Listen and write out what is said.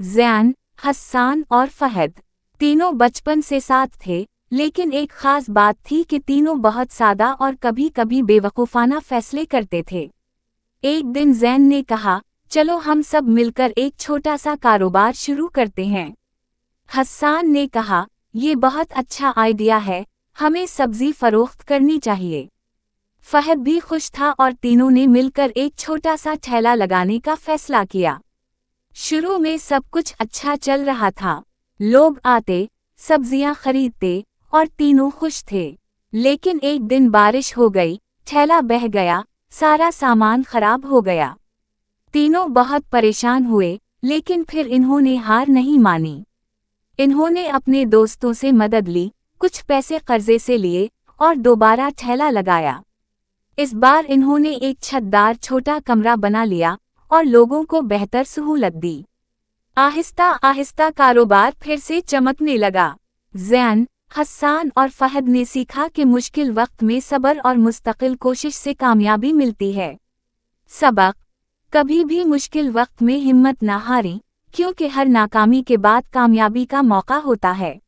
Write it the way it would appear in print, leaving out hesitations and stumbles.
ज़ैन, हस्सान और फ़हद तीनों बचपन से साथ थे, लेकिन एक खास बात थी कि तीनों बहुत सादा और कभी कभी बेवकूफ़ाना फैसले करते थे। एक दिन ज़ैन ने कहा, चलो हम सब मिलकर एक छोटा सा कारोबार शुरू करते हैं। हस्सान ने कहा, ये बहुत अच्छा आइडिया है, हमें सब्जी फरोख्त करनी चाहिए। फ़हद भी खुश था और तीनों ने मिलकर एक छोटा सा ठेला लगाने का फैसला किया। शुरू में सब कुछ अच्छा चल रहा था, लोग आते, सब्जियां खरीदते और तीनों खुश थे। लेकिन एक दिन बारिश हो गई, ठेला बह गया, सारा सामान खराब हो गया। तीनों बहुत परेशान हुए, लेकिन फिर इन्होंने हार नहीं मानी। इन्होंने अपने दोस्तों से मदद ली, कुछ पैसे कर्जे से लिए और दोबारा ठेला लगाया। इस बार इन्होंने एक छतदार छोटा कमरा बना लिया और लोगों को बेहतर सहूलत दी। आहिस्ता आहिस्ता कारोबार फिर से चमकने लगा। ज़ैन, हस्सान और फ़हद ने सीखा कि मुश्किल वक्त में सब्र और मुस्तकिल कोशिश से कामयाबी मिलती है। सबक: कभी भी मुश्किल वक्त में हिम्मत न हारें, क्योंकि हर नाकामी के बाद कामयाबी का मौका होता है।